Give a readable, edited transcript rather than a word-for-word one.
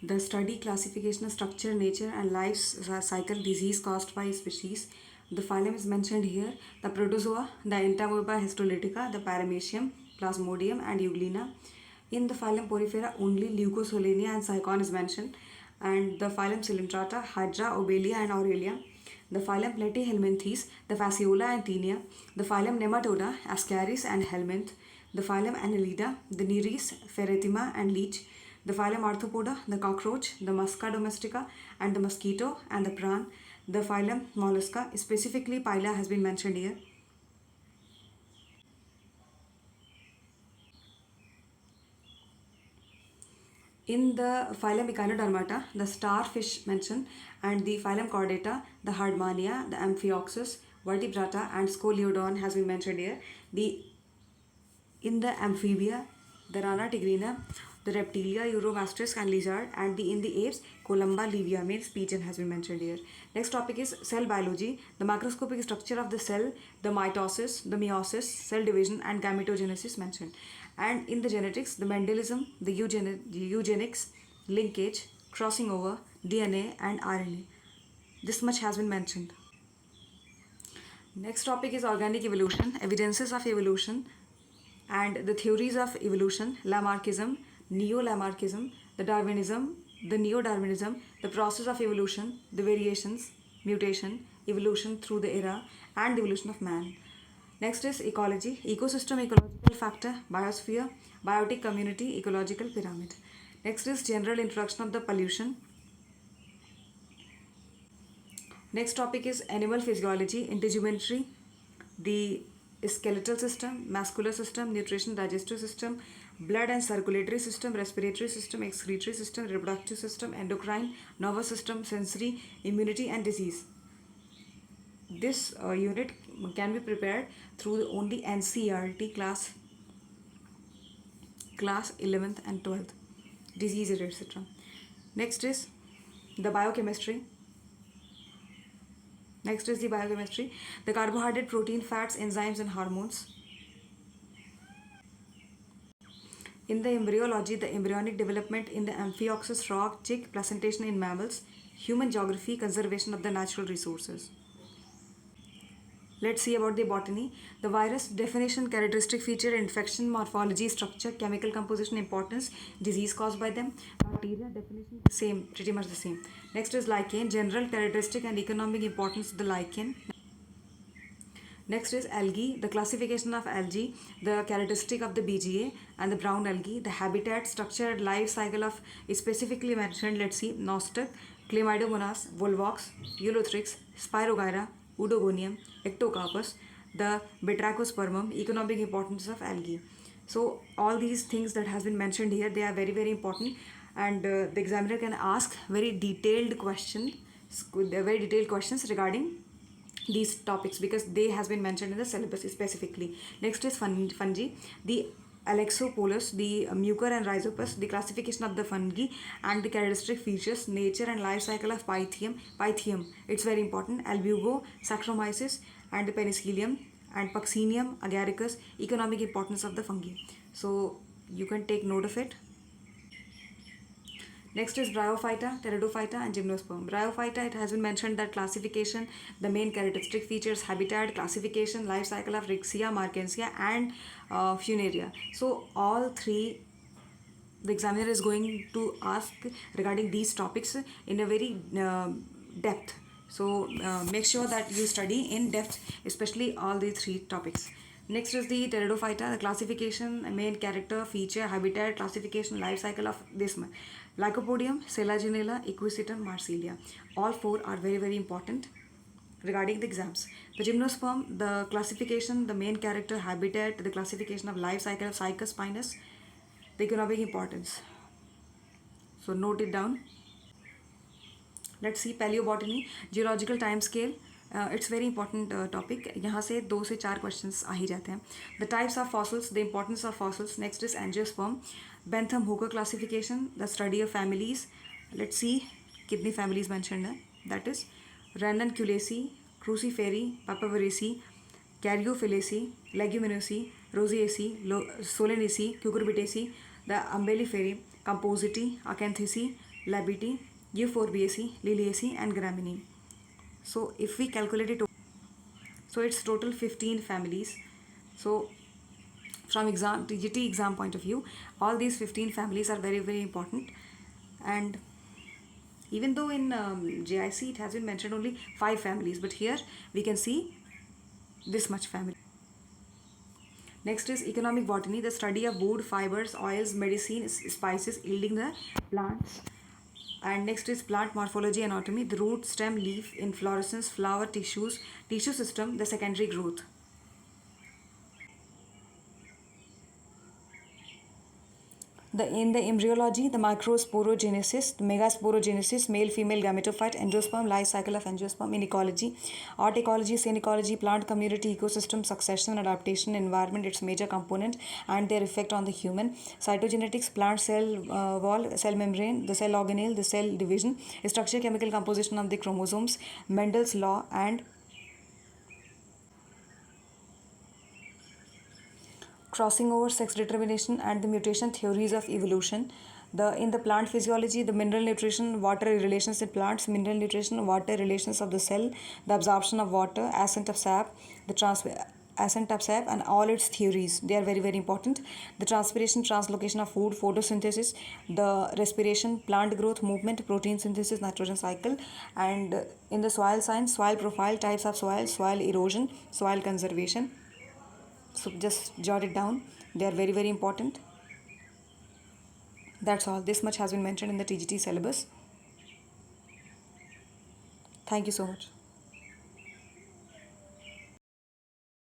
The study, classification, structure, nature, and life cycle disease caused by species. The phylum is mentioned here: the Protozoa, the Entamoeba histolytica, the Paramecium, Plasmodium, and Euglena. In the phylum Porifera, only Leucosolenia and Sycon is mentioned, and the phylum Coelenterata, Hydra, Obelia, and Aurelia. The phylum Platyhelminthes, the Fasciola and Taenia. The phylum Nematoda, Ascaris and Helminth. The phylum Annelida, the Nereis, Ferretima, and Leech. The phylum Arthropoda, the cockroach, the Musca domestica, and the mosquito, and the prawn. The phylum Mollusca, specifically Pila, has been mentioned here. In the phylum Echinodermata, the starfish mentioned, and the phylum Chordata, the Hardmania, the Amphioxus, Vertebrata, and Scoliodon has been mentioned here. The in the amphibia, the Rana tigrina, the reptilia, Euromastris and lizard, and in the apes, Columba livia, means pigeon, has been mentioned here. Next topic is cell biology, the macroscopic structure of the cell, the mitosis, the meiosis, cell division, and gametogenesis mentioned. And in the genetics, the Mendelism, the eugenics, linkage, crossing over, DNA, and RNA. This much has been mentioned. Next topic is organic evolution, evidences of evolution, and the theories of evolution: Lamarckism, Neo-Lamarckism, the Darwinism, the Neo-Darwinism, the process of evolution, the variations, mutation, evolution through the era, and the evolution of man. Next is ecology, ecosystem, ecological factor, biosphere, biotic community, ecological pyramid. Next is general introduction of the pollution. Next topic is animal physiology, integumentary, the skeletal system, muscular system, nutrition, digestive system, blood and circulatory system, respiratory system, excretory system, reproductive system, endocrine, nervous system, sensory, immunity, and disease. This unit can be prepared through only NCERT class 11th and 12th, diseases, etc. Next is the biochemistry. The carbohydrate, protein, fats, enzymes, and hormones. In the embryology, the embryonic development in the Amphioxus frog, chick, placentation in mammals, human geography, conservation of the natural resources. Let's see about the botany. The virus, definition, characteristic feature, infection, morphology, structure, chemical composition, importance, disease caused by them. Bacteria, definition, same, pretty much the same. Next is lichen, general characteristic and economic importance of the lichen. Next is algae, the classification of algae, the characteristic of the BGA and the brown algae, the habitat, structure, and life cycle of specifically mentioned. Let's see: Nostoc, Chlamydomonas, Volvox, Eulothrix, Spirogyra, Udogonium, Ectocarpus, the Batrachospermum, economic importance of algae. So all these things that has been mentioned here, they are very very important, and the examiner can ask very detailed questions regarding these topics because they has been mentioned in the syllabus specifically. Next is fungi, the Alexopolus, the Mucor and Rhizopus, the classification of the fungi and the characteristic features, nature and life cycle of Pythium, it's very important, Albugo, Saccharomyces, and the Penicillium, and Puccinium, Agaricus, economic importance of the fungi. So you can take note of it. Next is Bryophyta, Pteridophyta, and Gymnosperm. Bryophyta, it has been mentioned that classification, the main characteristic features, habitat, classification, life cycle of Rixia, Markensia, and Funaria. So all three, the examiner is going to ask regarding these topics in a very depth. So make sure that you study in depth, especially all the three topics. Next is the Pteridophyta, the classification, main character, feature, habitat, classification, life cycle of this one. Lycopodium, Selaginella, Equisetum, Marsilia. All four are very very important regarding the exams. The Gymnosperm, the classification, the main character, habitat, the classification of life cycle of Cycas pinus, the economic importance. So note it down. Let's see paleobotany, geological time scale. It's very important topic. यहाँ से 2 से 4 questions आ ही जाते हैं. The types of fossils, the importance of fossils. Next is angiosperm, Bentham Hooker classification, the study of families. Let's see कितनी families mentioned है. That is Ranunculaceae, Cruciferae, Papaver, Caryophyllaceae, Leguminosae, Rosaceae, Solanaceae, Cucurbitaceae, the Umbelliferae, Compositae, Acanthaceae, Labiatae, Euphorbiaceae, Liliaceae, and Gramineae. So if we calculate it, so it's total 15 families. So from TGT exam point of view, all these 15 families are very very important. And even though in JIC it has been mentioned only 5 families, but here we can see this much family. Next is economic botany, the study of wood, fibers, oils, medicine, spices yielding the plants. And next is plant morphology, anatomy, the root, stem, leaf, inflorescence, flower, tissues, tissue system, the secondary growth. In the embryology, the microsporogenesis, the megasporogenesis, male-female gametophyte, angiosperm, life cycle of angiosperm. In ecology, art ecology, scene ecology, plant community, ecosystem, succession, adaptation, environment, its major component, and their effect on the human. Cytogenetics, plant cell wall, cell membrane, the cell organelle, the cell division, structure, chemical composition of the chromosomes, Mendel's law, and crossing over, sex determination, and the mutation theories of evolution. In the plant physiology, the mineral nutrition, water relations in plants, mineral nutrition, water relations of the cell, the absorption of water, ascent of sap, ascent of sap, and all its theories. They are very very important. The transpiration, translocation of food, photosynthesis, the respiration, plant growth, movement, protein synthesis, nitrogen cycle. And in the soil science, soil profile, types of soil, soil erosion, soil conservation. So just jot it down, they are very very important. That's all. This much has been mentioned in the TGT syllabus. Thank you so much.